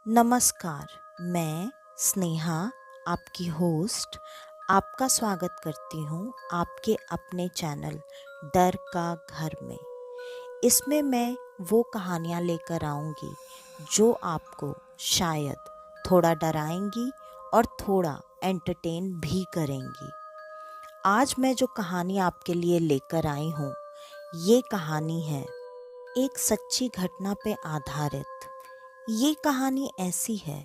नमस्कार, मैं स्नेहा आपकी होस्ट आपका स्वागत करती हूँ आपके अपने चैनल डर का घर में। इसमें मैं वो कहानियाँ लेकर आऊँगी जो आपको शायद थोड़ा डराएंगी और थोड़ा एंटरटेन भी करेंगी। आज मैं जो कहानी आपके लिए लेकर आई हूँ, ये कहानी है एक सच्ची घटना पे आधारित। ये कहानी ऐसी है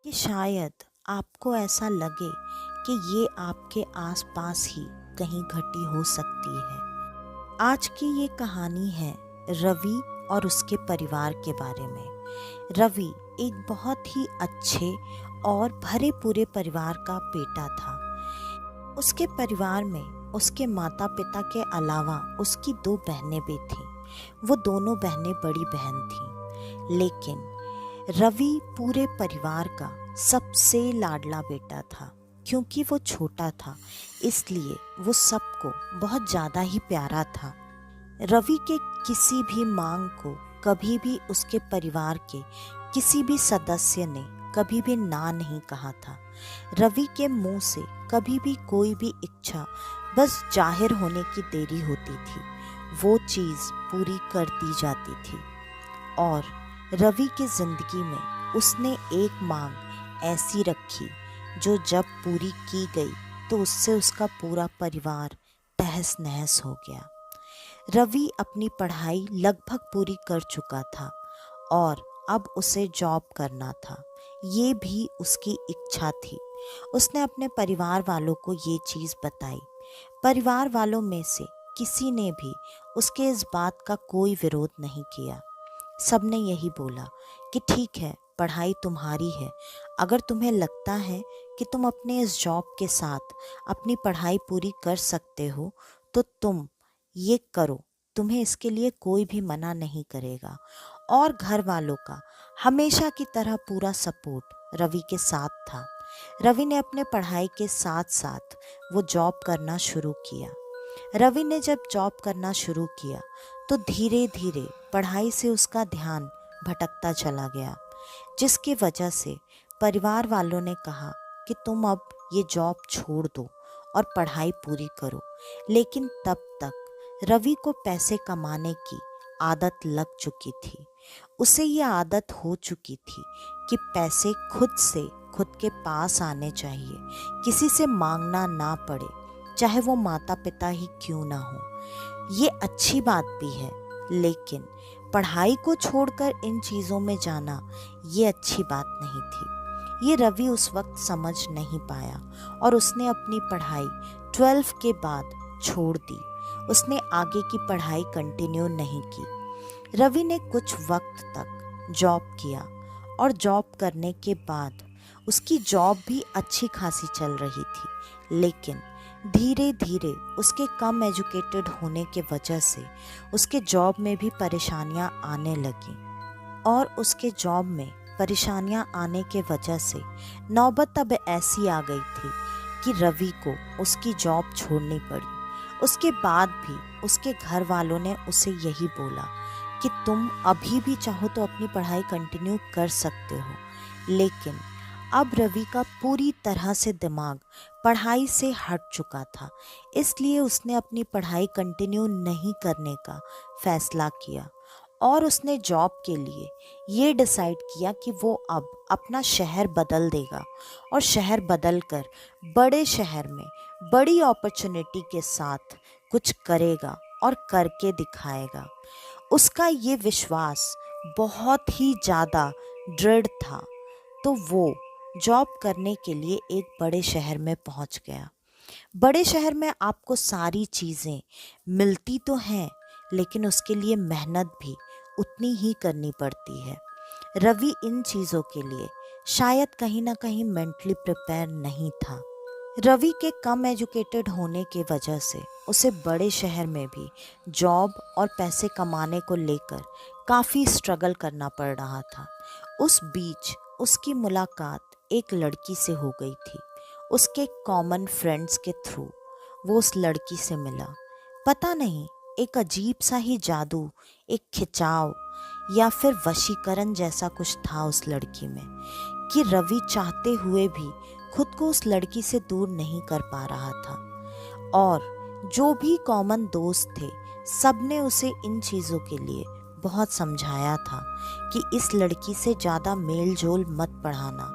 कि शायद आपको ऐसा लगे कि ये आपके आसपास ही कहीं घटी हो सकती है। आज की ये कहानी है रवि और उसके परिवार के बारे में। रवि एक बहुत ही अच्छे और भरे पूरे परिवार का बेटा था। उसके परिवार में उसके माता पिता के अलावा उसकी 2 बहनें भी थीं। वो दोनों बहनें बड़ी बहन थीं, लेकिन रवि पूरे परिवार का सबसे लाडला बेटा था। क्योंकि वो छोटा था, इसलिए वो सबको बहुत ज़्यादा ही प्यारा था। रवि के किसी भी मांग को कभी भी उसके परिवार के किसी भी सदस्य ने कभी भी ना नहीं कहा था। रवि के मुंह से कभी भी कोई भी इच्छा बस जाहिर होने की देरी होती थी, वो चीज़ पूरी कर दी जाती थी। और रवि की जिंदगी में उसने एक मांग ऐसी रखी जो जब पूरी की गई तो उससे उसका पूरा परिवार तहस नहस हो गया। रवि अपनी पढ़ाई लगभग पूरी कर चुका था और अब उसे जॉब करना था। ये भी उसकी इच्छा थी। उसने अपने परिवार वालों को ये चीज़ बताई। परिवार वालों में से किसी ने भी उसके इस बात का कोई विरोध नहीं किया। सबने यही बोला कि ठीक है, पढ़ाई तुम्हारी है। अगर तुम्हें लगता है कि तुम अपने इस जॉब के साथ अपनी पढ़ाई पूरी कर सकते हो तो तुम ये करो, तुम्हें इसके लिए कोई भी मना नहीं करेगा। और घर वालों का हमेशा की तरह पूरा सपोर्ट रवि के साथ था। रवि ने अपने पढ़ाई के साथ साथ वो जॉब करना शुरू किया। रवि ने जब जॉब करना शुरू किया तो धीरे धीरे पढ़ाई से उसका ध्यान भटकता चला गया, जिसकी वजह से परिवार वालों ने कहा कि तुम अब ये जॉब छोड़ दो और पढ़ाई पूरी करो। लेकिन तब तक रवि को पैसे कमाने की आदत लग चुकी थी। उसे ये आदत हो चुकी थी कि पैसे खुद से खुद के पास आने चाहिए, किसी से मांगना ना पड़े, चाहे वो माता पिता ही क्यों ना हो। ये अच्छी बात भी है, लेकिन पढ़ाई को छोड़कर इन चीज़ों में जाना ये अच्छी बात नहीं थी। ये रवि उस वक्त समझ नहीं पाया और उसने अपनी पढ़ाई 12 के बाद छोड़ दी। उसने आगे की पढ़ाई कंटिन्यू नहीं की। रवि ने कुछ वक्त तक जॉब किया और जॉब करने के बाद उसकी जॉब भी अच्छी खासी चल रही थी, लेकिन धीरे धीरे उसके कम एजुकेटेड होने के वजह से उसके जॉब में भी परेशानियां आने लगीं। और उसके जॉब में परेशानियां आने के वजह से नौबत अब ऐसी आ गई थी कि रवि को उसकी जॉब छोड़नी पड़ी। उसके बाद भी उसके घर वालों ने उसे यही बोला कि तुम अभी भी चाहो तो अपनी पढ़ाई कंटिन्यू कर सकते हो। लेकिन अब रवि का पूरी तरह से दिमाग पढ़ाई से हट चुका था, इसलिए उसने अपनी पढ़ाई कंटिन्यू नहीं करने का फैसला किया और उसने जॉब के लिए ये डिसाइड किया कि वो अब अपना शहर बदल देगा और शहर बदल कर बड़े शहर में बड़ी अपॉर्चुनिटी के साथ कुछ करेगा और करके दिखाएगा। उसका ये विश्वास बहुत ही ज़्यादा दृढ़ था, तो वो जॉब करने के लिए एक बड़े शहर में पहुंच गया। बड़े शहर में आपको सारी चीज़ें मिलती तो हैं, लेकिन उसके लिए मेहनत भी उतनी ही करनी पड़ती है। रवि इन चीज़ों के लिए शायद कहीं ना कहीं मेंटली प्रिपेयर नहीं था। रवि के कम एजुकेटेड होने की वजह से उसे बड़े शहर में भी जॉब और पैसे कमाने को लेकर काफ़ी स्ट्रगल करना पड़ रहा था। उस बीच उसकी मुलाकात एक लड़की से हो गई थी। उसके कॉमन फ्रेंड्स के थ्रू वो उस लड़की से मिला। पता नहीं, एक अजीब सा ही जादू, एक खिंचाव या फिर वशीकरण जैसा कुछ था उस लड़की में कि रवि चाहते हुए भी खुद को उस लड़की से दूर नहीं कर पा रहा था। और जो भी कॉमन दोस्त थे सबने उसे इन चीज़ों के लिए बहुत समझाया था कि इस लड़की से ज़्यादा मेल जोल मत बढ़ाना,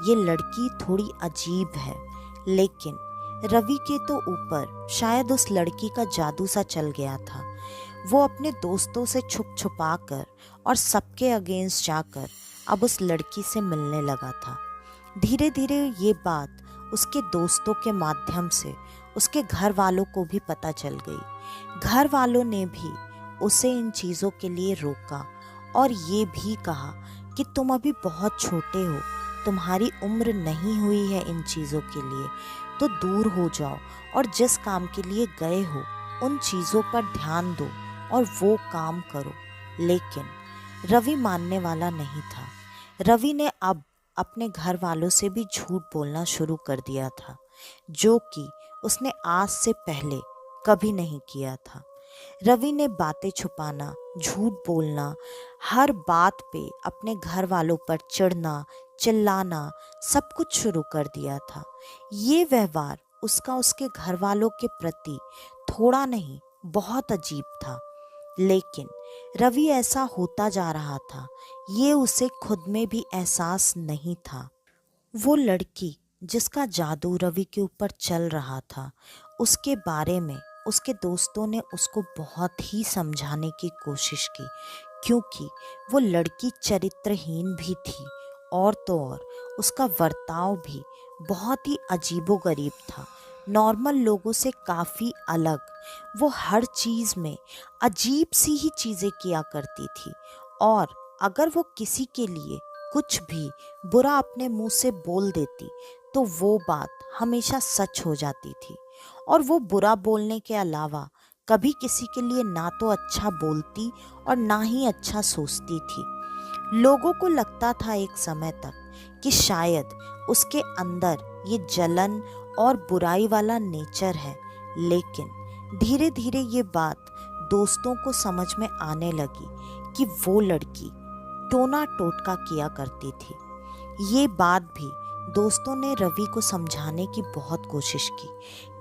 ये लड़की थोड़ी अजीब है। लेकिन रवि के तो ऊपर शायद उस लड़की का जादू सा चल गया था। वो अपने दोस्तों से छुप छुपा कर और सबके अगेंस्ट जाकर अब उस लड़की से मिलने लगा था। धीरे धीरे ये बात उसके दोस्तों के माध्यम से उसके घर वालों को भी पता चल गई। घर वालों ने भी उसे इन चीज़ों के लिए रोका और ये भी कहा कि तुम अभी बहुत छोटे हो, तुम्हारी उम्र नहीं हुई है इन चीज़ों के लिए, तो दूर हो जाओ और जिस काम के लिए गए हो उन चीज़ों पर ध्यान दो और वो काम करो। लेकिन रवि मानने वाला नहीं था। रवि ने अब अपने घर वालों से भी झूठ बोलना शुरू कर दिया था, जो कि उसने आज से पहले कभी नहीं किया था। रवि ने बातें छुपाना, झूठ बोलना, हर बात पे अपने घर वालों पर चिढ़ना, चिल्लाना, सब कुछ शुरू कर दिया था। ये व्यवहार उसका उसके घर वालों के प्रति थोड़ा नहीं बहुत अजीब था। लेकिन रवि ऐसा होता जा रहा था, ये उसे खुद में भी एहसास नहीं था। वो लड़की जिसका जादू रवि के ऊपर चल रहा था, उसके बारे में उसके दोस्तों ने उसको बहुत ही समझाने की कोशिश की, क्योंकि वो लड़की चरित्रहीन भी थी और तो और उसका बर्ताव भी बहुत ही अजीबोगरीब था, नॉर्मल लोगों से काफ़ी अलग। वो हर चीज़ में अजीब सी ही चीज़ें किया करती थी और अगर वो किसी के लिए कुछ भी बुरा अपने मुंह से बोल देती तो वो बात हमेशा सच हो जाती थी। और वो बुरा बोलने के अलावा कभी किसी के लिए ना तो अच्छा बोलती और ना ही अच्छा सोचती थी। लोगों को लगता था एक समय तक कि शायद उसके अंदर ये जलन और बुराई वाला नेचर है। लेकिन धीरे धीरे ये बात दोस्तों को समझ में आने लगी कि वो लड़की टोना टोटका किया करती थी। ये बात भी दोस्तों ने रवि को समझाने की बहुत कोशिश की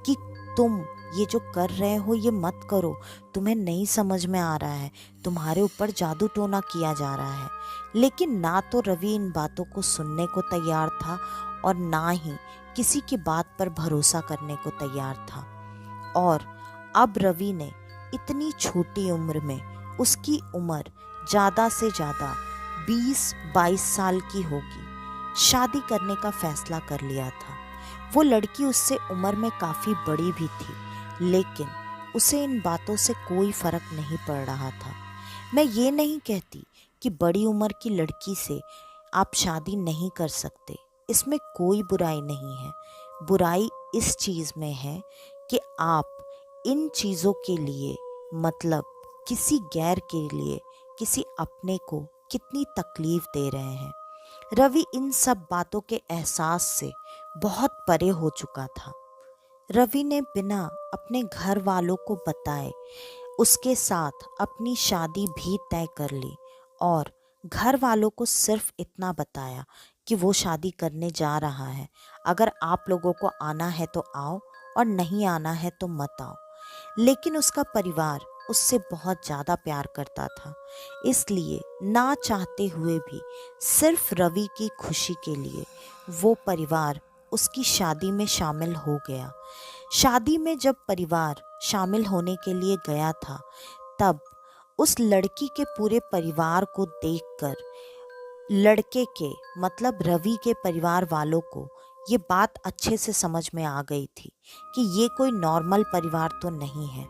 कि तुम ये जो कर रहे हो ये मत करो, तुम्हें नहीं समझ में आ रहा है, तुम्हारे ऊपर जादू टोना किया जा रहा है। लेकिन ना तो रवि इन बातों को सुनने को तैयार था और ना ही किसी की बात पर भरोसा करने को तैयार था। और अब रवि ने इतनी छोटी उम्र में, उसकी उम्र ज़्यादा से ज़्यादा 20-22 साल की होगी, शादी करने का फैसला कर लिया था। वो लड़की उससे उम्र में काफ़ी बड़ी भी थी, लेकिन उसे इन बातों से कोई फ़र्क नहीं पड़ रहा था। मैं ये नहीं कहती कि बड़ी उम्र की लड़की से आप शादी नहीं कर सकते, इसमें कोई बुराई नहीं है। बुराई इस चीज़ में है कि आप इन चीज़ों के लिए, मतलब किसी गैर के लिए, किसी अपने को कितनी तकलीफ दे रहे हैं। रवि इन सब बातों के एहसास से बहुत परे हो चुका था। रवि ने बिना अपने घर वालों को बताए उसके साथ अपनी शादी भी तय कर ली और घर वालों को सिर्फ इतना बताया कि वो शादी करने जा रहा है, अगर आप लोगों को आना है तो आओ और नहीं आना है तो मत आओ। लेकिन उसका परिवार उससे बहुत ज़्यादा प्यार करता था, इसलिए ना चाहते हुए भी सिर्फ रवि की खुशी के लिए वो परिवार उसकी शादी में शामिल हो गया। शादी में जब परिवार शामिल होने के लिए गया था, तब उस लड़की के पूरे परिवार को देखकर लड़के के, मतलब रवि के परिवार वालों को ये बात अच्छे से समझ में आ गई थी कि ये कोई नॉर्मल परिवार तो नहीं है।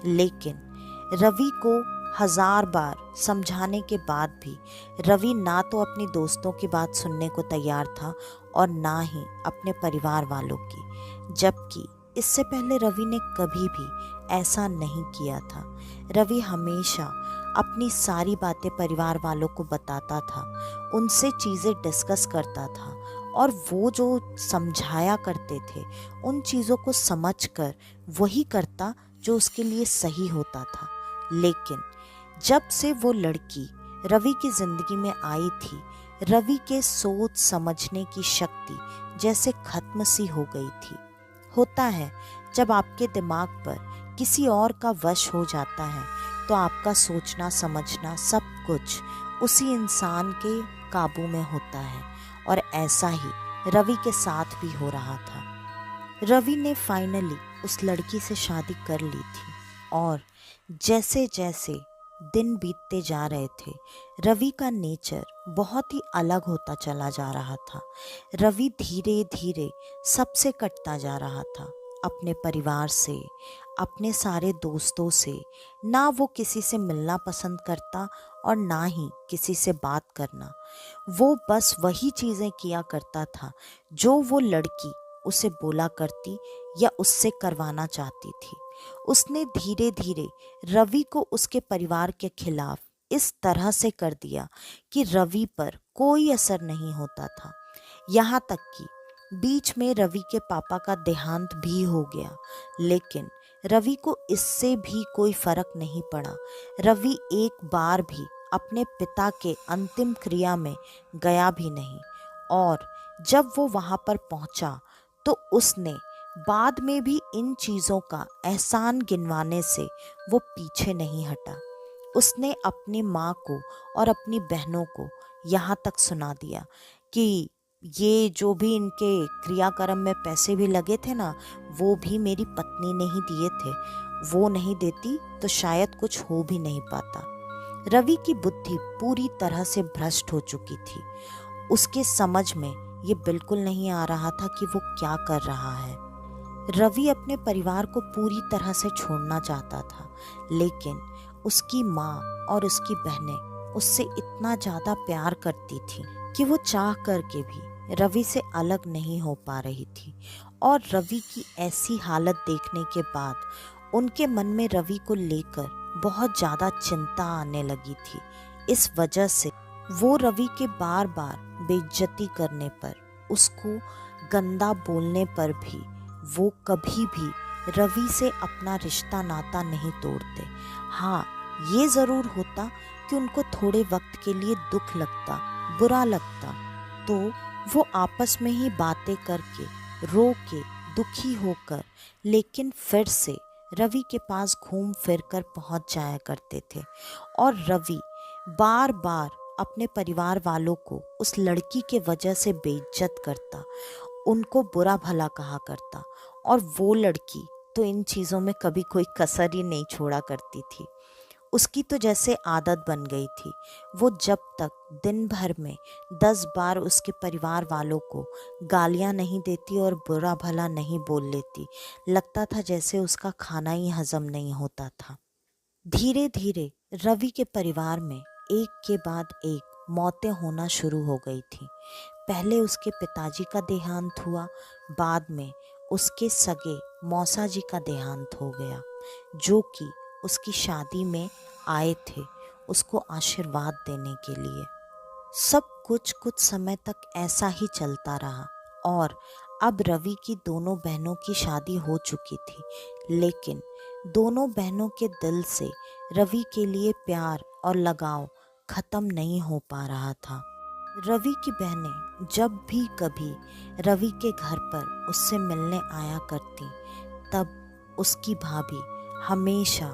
लेकिन रवि को 1000 बार समझाने के बाद भी रवि ना तो अपनी दोस्तों की बात सुनने को तैयार था और ना ही अपने परिवार वालों की, जबकि इससे पहले रवि ने कभी भी ऐसा नहीं किया था। रवि हमेशा अपनी सारी बातें परिवार वालों को बताता था, उनसे चीज़ें डिस्कस करता था और वो जो समझाया करते थे उन चीज़ों को समझकर वही करता जो उसके लिए सही होता था। लेकिन जब से वो लड़की रवि की जिंदगी में आई थी, रवि के सोच समझने की शक्ति जैसे खत्म सी हो गई थी। होता है जब आपके दिमाग पर किसी और का वश हो जाता है तो आपका सोचना समझना सब कुछ उसी इंसान के काबू में होता है, और ऐसा ही रवि के साथ भी हो रहा था। रवि ने फाइनली उस लड़की से शादी कर ली थी, और जैसे जैसे दिन बीतते जा रहे थे रवि का नेचर बहुत ही अलग होता चला जा रहा था। रवि धीरे धीरे सबसे कटता जा रहा था, अपने परिवार से, अपने सारे दोस्तों से। ना वो किसी से मिलना पसंद करता और ना ही किसी से बात करना। वो बस वही चीज़ें किया करता था जो वो लड़की उसे बोला करती या उससे करवाना चाहती थी। उसने धीरे धीरे रवि को उसके परिवार के खिलाफ इस तरह से कर दिया कि रवि पर कोई असर नहीं होता था। यहाँ तक कि बीच में रवि के पापा का देहांत भी हो गया, लेकिन रवि को इससे भी कोई फर्क नहीं पड़ा। रवि एक बार भी अपने पिता के अंतिम क्रिया में गया भी नहीं, और जब वो वहां पर पहुंचा तो उसने बाद में भी इन चीज़ों का एहसान गिनवाने से वो पीछे नहीं हटा। उसने अपनी माँ को और अपनी बहनों को यहाँ तक सुना दिया कि ये जो भी इनके क्रियाक्रम में पैसे भी लगे थे ना, वो भी मेरी पत्नी ने ही दिए थे। वो नहीं देती तो शायद कुछ हो भी नहीं पाता। रवि की बुद्धि पूरी तरह से भ्रष्ट हो चुकी थी। उसके समझ में ये बिल्कुल नहीं आ रहा था कि वो क्या कर रहा है। रवि अपने परिवार को पूरी तरह से छोड़ना चाहता था, लेकिन उसकी माँ और उसकी बहनें उससे इतना ज़्यादा प्यार करती थी कि वो चाह करके भी रवि से अलग नहीं हो पा रही थी। और रवि की ऐसी हालत देखने के बाद उनके मन में रवि को लेकर बहुत ज़्यादा चिंता आने लगी थी। इस वजह से वो रवि के बार बार बेइज्जती करने पर, उसको गंदा बोलने पर भी वो कभी भी रवि से अपना रिश्ता नाता नहीं तोड़ते। हाँ, ये ज़रूर होता कि उनको थोड़े वक्त के लिए दुख लगता, बुरा लगता, तो वो आपस में ही बातें करके, रो के, दुखी होकर, लेकिन फिर से रवि के पास घूम फिर कर पहुँच जाया करते थे। और रवि बार बार अपने परिवार वालों को उस लड़की के वजह से बेइज्जत करता, उनको बुरा भला कहा करता, और वो लड़की तो इन चीज़ों में कभी कोई कसर ही नहीं छोड़ा करती थी। उसकी तो जैसे आदत बन गई थी। वो जब तक दिन भर में 10 बार उसके परिवार वालों को गालियां नहीं देती और बुरा भला नहीं बोल लेती, लगता था जैसे उसका खाना ही हजम नहीं होता था। धीरे धीरे रवि के परिवार में एक के बाद एक मौतें होना शुरू हो गई थी। पहले उसके पिताजी का देहांत हुआ, बाद में उसके सगे मौसा जी का देहांत हो गया, जो कि उसकी शादी में आए थे उसको आशीर्वाद देने के लिए। सब कुछ कुछ समय तक ऐसा ही चलता रहा, और अब रवि की दोनों बहनों की शादी हो चुकी थी, लेकिन दोनों बहनों के दिल से रवि के लिए प्यार और लगाव खत्म नहीं हो पा रहा था। रवि की बहनें जब भी कभी रवि के घर पर उससे मिलने आया करती, तब उसकी भाभी हमेशा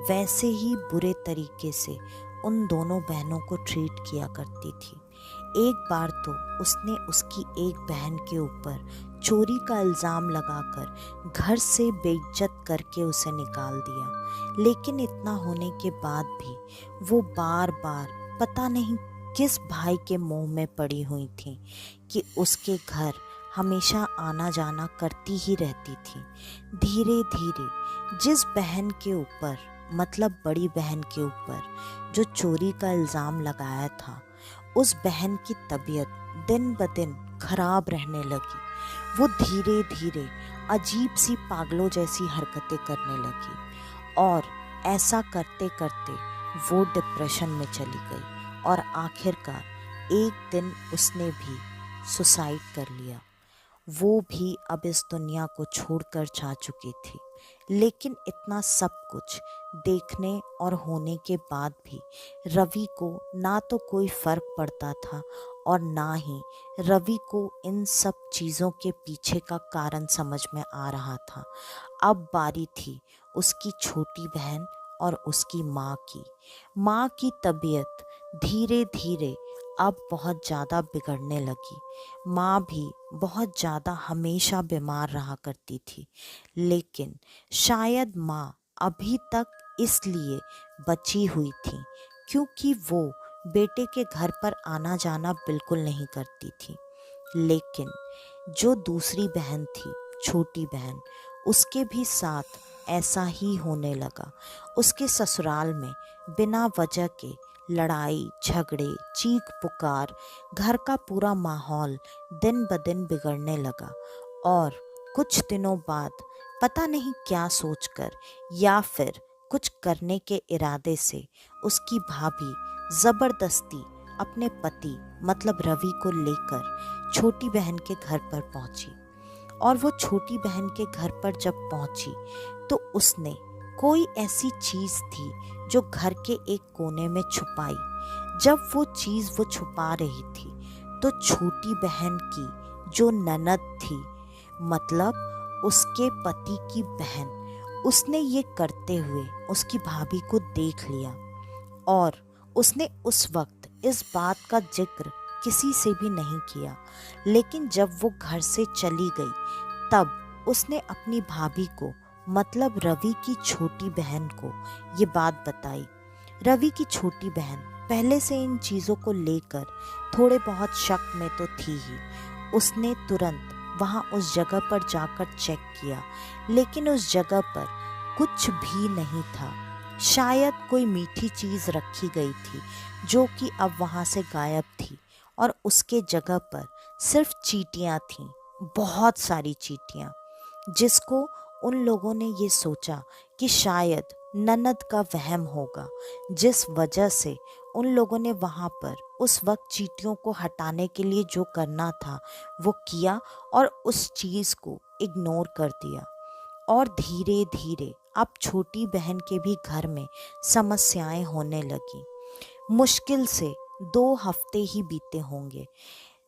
वैसे ही बुरे तरीके से उन दोनों बहनों को ट्रीट किया करती थी। एक बार तो उसने उसकी एक बहन के ऊपर चोरी का इल्ज़ाम लगाकर घर से बेइज्जत करके उसे निकाल दिया। लेकिन इतना होने के बाद भी वो बार बार पता नहीं किस भाई के मुंह में पड़ी हुई थी कि उसके घर हमेशा आना जाना करती ही रहती थी। धीरे धीरे जिस बहन के ऊपर, मतलब बड़ी बहन के ऊपर जो चोरी का इल्ज़ाम लगाया था, उस बहन की तबीयत दिन ब दिन खराब रहने लगी। वो धीरे धीरे अजीब सी पागलों जैसी हरकतें करने लगी, और ऐसा करते करते वो डिप्रेशन में चली गई, और आखिरकार एक दिन उसने भी सुसाइड कर लिया। वो भी अब इस दुनिया को छोड़कर जा चुकी थी। लेकिन इतना सब कुछ देखने और होने के बाद भी रवि को ना तो कोई फर्क पड़ता था और ना ही रवि को इन सब चीज़ों के पीछे का कारण समझ में आ रहा था। अब बारी थी उसकी छोटी बहन और उसकी माँ की। माँ की तबीयत धीरे धीरे अब बहुत ज़्यादा बिगड़ने लगी। माँ भी बहुत ज़्यादा हमेशा बीमार रहा करती थी, लेकिन शायद माँ अभी तक इसलिए बची हुई थी क्योंकि वो बेटे के घर पर आना जाना बिल्कुल नहीं करती थी। लेकिन जो दूसरी बहन थी, छोटी बहन, उसके भी साथ ऐसा ही होने लगा। उसके ससुराल में बिना वजह के लड़ाई झगड़े, चीख पुकार, घर का पूरा माहौल दिन ब दिन बिगड़ने लगा। और कुछ दिनों बाद पता नहीं क्या सोचकर या फिर कुछ करने के इरादे से उसकी भाभी जबरदस्ती अपने पति मतलब रवि को लेकर छोटी बहन के घर पर पहुंची। और वो छोटी बहन के घर पर जब पहुंची तो उसने कोई ऐसी चीज थी जो घर के एक कोने में छुपाई। जब वो चीज वो छुपा रही थी तो छोटी बहन की जो ननद थी, मतलब उसके पति की बहन, उसने ये करते हुए उसकी भाभी को देख लिया। और उसने उस वक्त इस बात का जिक्र किसी से भी नहीं किया, लेकिन जब वो घर से चली गई तब उसने अपनी भाभी को मतलब रवि की छोटी बहन को ये बात बताई। रवि की छोटी बहन पहले से इन चीज़ों को लेकर थोड़े बहुत शक में तो थी ही। उसने तुरंत वहाँ उस जगह पर जाकर चेक किया, लेकिन उस जगह पर कुछ भी नहीं था। शायद कोई मीठी चीज़ रखी गई थी जो कि अब वहाँ से गायब थी और उसके जगह पर सिर्फ चींटियाँ थीं, बहुत सारी चींटियाँ, जिसको उन लोगों ने ये सोचा कि शायद ननद का वहम होगा, जिस वजह से उन लोगों ने वहाँ पर उस वक्त चींटियों को हटाने के लिए जो करना था वो किया और उस चीज़ को इग्नोर कर दिया। और धीरे धीरे अब छोटी बहन के भी घर में समस्याएं होने लगी। मुश्किल से 2 हफ्ते ही बीते होंगे।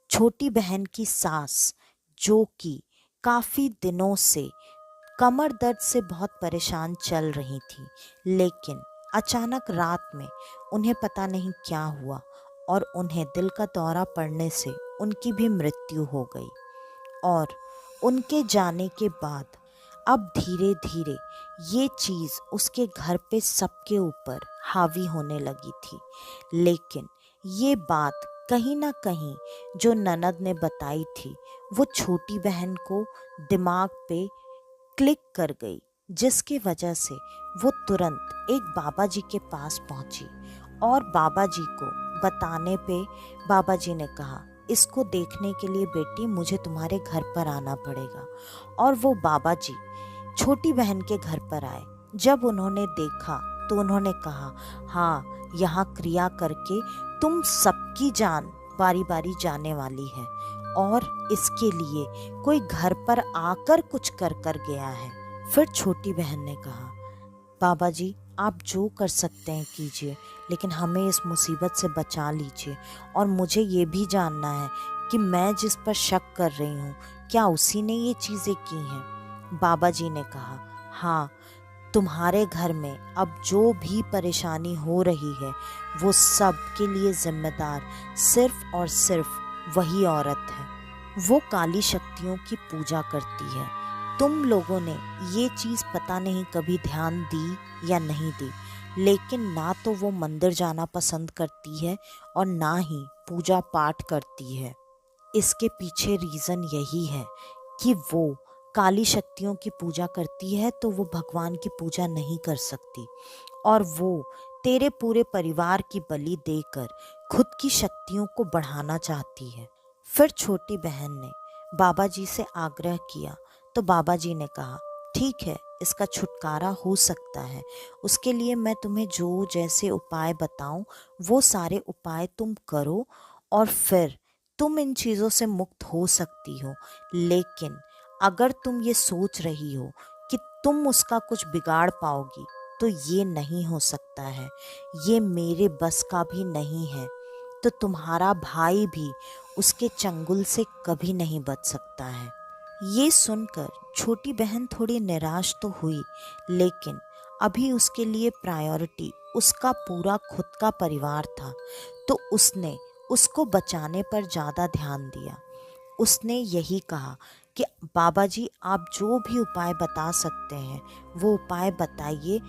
छोटी बहन की सास, जो कि काफ़ी दिनों से कमर दर्द से बहुत परेशान चल रही थी, लेकिन अचानक रात में उन्हें पता नहीं क्या हुआ और उन्हें दिल का दौरा पड़ने से उनकी भी मृत्यु हो गई। और उनके जाने के बाद अब धीरे धीरे ये चीज़ उसके घर पे सबके ऊपर हावी होने लगी थी। लेकिन ये बात कहीं ना कहीं जो ननद ने बताई थी वो छोटी बहन को दिमाग पे क्लिक कर गई, जिसकी वजह से वो तुरंत एक बाबा जी के पास पहुंची। और बाबा जी को बताने पे बाबा जी ने कहा, इसको देखने के लिए बेटी मुझे तुम्हारे घर पर आना पड़ेगा। और वो बाबा जी छोटी बहन के घर पर आए। जब उन्होंने देखा तो उन्होंने कहा, हाँ, यहाँ क्रिया करके तुम सबकी जान बारी बारी जाने वाली है और इसके लिए कोई घर पर आकर कुछ कर कर गया है। फिर छोटी बहन ने कहा, बाबा जी आप जो कर सकते हैं कीजिए, लेकिन हमें इस मुसीबत से बचा लीजिए। और मुझे ये भी जानना है कि मैं जिस पर शक कर रही हूँ क्या उसी ने ये चीज़ें की हैं। बाबा जी ने कहा, हाँ, तुम्हारे घर में अब जो भी परेशानी हो रही है वो सब के लिए जिम्मेदार सिर्फ और सिर्फ वही औरत है। वो काली शक्तियों की पूजा करती है। तुम लोगों ने ये चीज़ पता नहीं कभी ध्यान दी या नहीं दी, लेकिन ना तो वो मंदिर जाना पसंद करती है और ना ही पूजा पाठ करती है। इसके पीछे रीज़न यही है कि वो काली शक्तियों की पूजा करती है तो वो भगवान की पूजा नहीं कर सकती, और वो तेरे पूरे परिवार की बलि देकर खुद की शक्तियों को बढ़ाना चाहती है। फिर छोटी बहन ने बाबा जी से आग्रह किया तो बाबा जी ने कहा, ठीक है, इसका छुटकारा हो सकता है। उसके लिए मैं तुम्हें जो जैसे उपाय बताऊं वो सारे उपाय तुम करो और फिर तुम इन चीज़ों से मुक्त हो सकती हो। लेकिन अगर तुम ये सोच रही हो कि तुम उसका कुछ बिगाड़ पाओगी तो ये नहीं हो सकता है, ये मेरे बस का भी नहीं है, तो तुम्हारा भाई भी उसके चंगुल से कभी नहीं बच सकता है। ये सुनकर छोटी बहन थोड़ी निराश तो हुई, लेकिन अभी उसके लिए प्रायोरिटी उसका पूरा खुद का परिवार था, तो उसने उसको बचाने पर ज़्यादा ध्यान दिया। उसने यही कहा कि बाबा जी, आप जो भी उपाय बता सकते हैं वो उपाय बताइए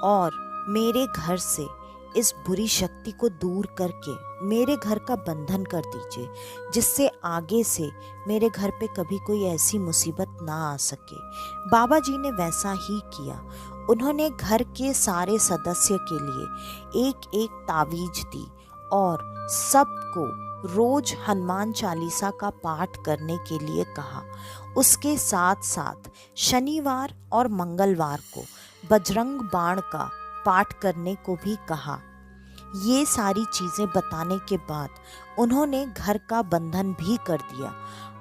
और मेरे घर से इस बुरी शक्ति को दूर करके मेरे घर का बंधन कर दीजिए, जिससे आगे से मेरे घर पे कभी कोई ऐसी मुसीबत ना आ सके। बाबा जी ने वैसा ही किया। उन्होंने घर के सारे सदस्य के लिए एक एक तावीज दी और सबको रोज हनुमान चालीसा का पाठ करने के लिए कहा। उसके साथ साथ शनिवार और मंगलवार को बजरंग बाण का पाठ करने को भी कहा। ये सारी चीजें बताने के बाद उन्होंने घर का बंधन भी कर दिया।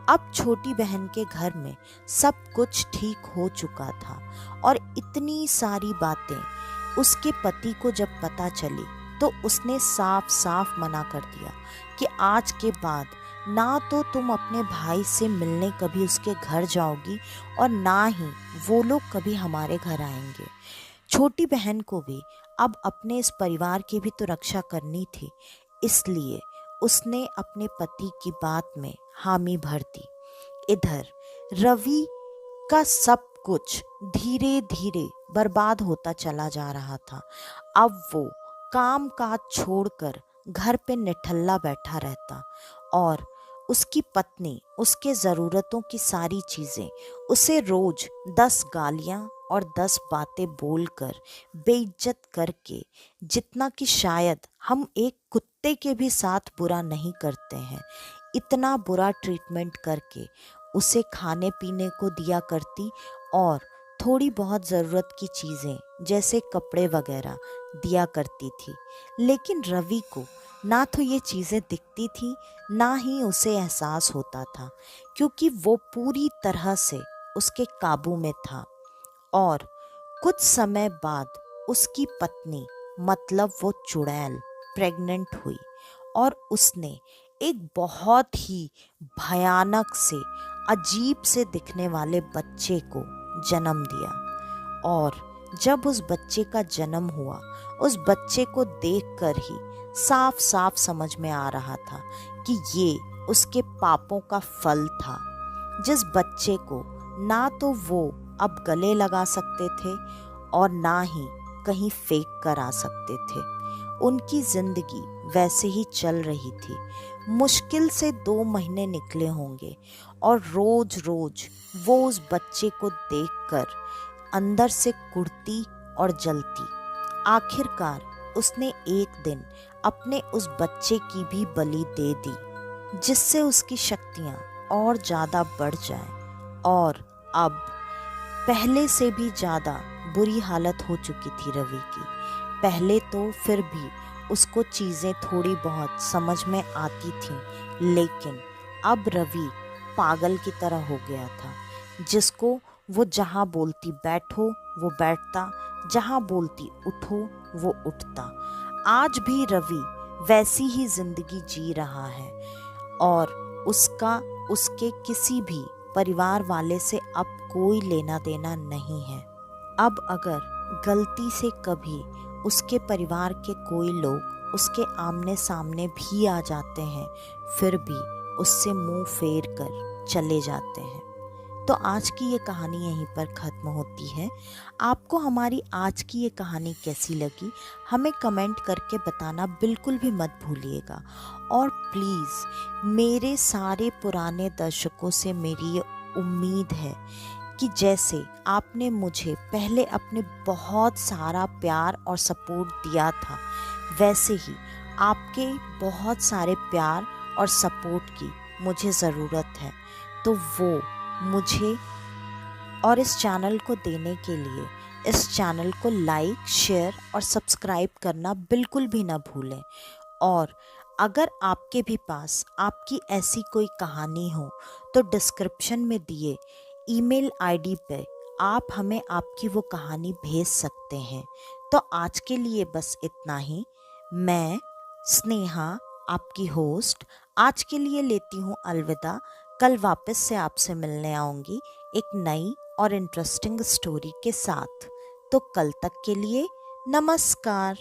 अब छोटी बहन के घर में सब कुछ ठीक हो चुका था और इतनी सारी बातें उसके पति को जब पता चली तो उसने साफ साफ मना कर दिया कि आज के बाद ना तो तुम अपने भाई से मिलने कभी उसके घर जाओगी और ना ही वो लोग कभी हमारे घर आएंगे। छोटी बहन को भी अब अपने इस परिवार की भी तो रक्षा करनी थी, इसलिए उसने अपने पति की बात में हामी भर दी। इधर रवि का सब कुछ धीरे धीरे बर्बाद होता चला जा रहा था। अब वो काम काज छोड़कर घर पे निठल्ला बैठा रहता और उसकी पत्नी उसके ज़रूरतों की सारी चीज़ें उसे रोज 10 गालियाँ और 10 बातें बोलकर बेइज्जत करके, जितना कि शायद हम एक कुत्ते के भी साथ बुरा नहीं करते हैं, इतना बुरा ट्रीटमेंट करके उसे खाने पीने को दिया करती और थोड़ी बहुत ज़रूरत की चीज़ें जैसे कपड़े वगैरह दिया करती थी। लेकिन रवि को ना तो ये चीज़ें दिखती थी, ना ही उसे एहसास होता था, क्योंकि वो पूरी तरह से उसके काबू में था। और कुछ समय बाद उसकी पत्नी, मतलब वो चुड़ैल, प्रेग्नेंट हुई और उसने एक बहुत ही भयानक से, अजीब से दिखने वाले बच्चे को जन्म दिया। और जब उस बच्चे का जन्म हुआ, उस बच्चे को देखकर ही साफ साफ समझ में आ रहा था कि ये उसके पापों का फल था। जिस बच्चे को ना तो वो अब गले लगा सकते थे और ना ही कहीं फेंक कर आ सकते थे। उनकी जिंदगी वैसे ही चल रही थी। मुश्किल से 2 महीने निकले होंगे और रोज रोज वो उस बच्चे को देखकर अंदर से कुढ़ती और जलती। आखिरकार उसने एक दिन अपने उस बच्चे की भी बलि दे दी, जिससे उसकी शक्तियाँ और ज़्यादा बढ़ जाएं। और अब पहले से भी ज़्यादा बुरी हालत हो चुकी थी रवि की। पहले तो फिर भी उसको चीज़ें थोड़ी बहुत समझ में आती थीं, लेकिन अब रवि पागल की तरह हो गया था, जिसको वो जहाँ बोलती बैठो वो बैठता, जहाँ बोलती उठो वो उठता। आज भी रवि वैसी ही जिंदगी जी रहा है और उसका उसके किसी भी परिवार वाले से अब कोई लेना देना नहीं है। अब अगर गलती से कभी उसके परिवार के कोई लोग उसके आमने सामने भी आ जाते हैं, फिर भी उससे मुंह फेर कर चले जाते हैं। तो आज की ये कहानी यहीं पर ख़त्म होती है। आपको हमारी आज की ये कहानी कैसी लगी, हमें कमेंट करके बताना बिल्कुल भी मत भूलिएगा। और प्लीज़ मेरे सारे पुराने दर्शकों से मेरी ये उम्मीद है कि जैसे आपने मुझे पहले अपने बहुत सारा प्यार और सपोर्ट दिया था, वैसे ही आपके बहुत सारे प्यार और सपोर्ट की मुझे ज़रूरत है। तो वो मुझे और इस चैनल को देने के लिए इस चैनल को लाइक, शेयर और सब्सक्राइब करना बिल्कुल भी ना भूलें। और अगर आपके भी पास आपकी ऐसी कोई कहानी हो तो डिस्क्रिप्शन में दिए ईमेल आईडी पे आप हमें आपकी वो कहानी भेज सकते हैं। तो आज के लिए बस इतना ही। मैं स्नेहा, आपकी होस्ट, आज के लिए लेती हूँ अलविदा। कल वापस से आपसे मिलने आऊँगी एक नई और इंटरेस्टिंग स्टोरी के साथ। तो कल तक के लिए नमस्कार।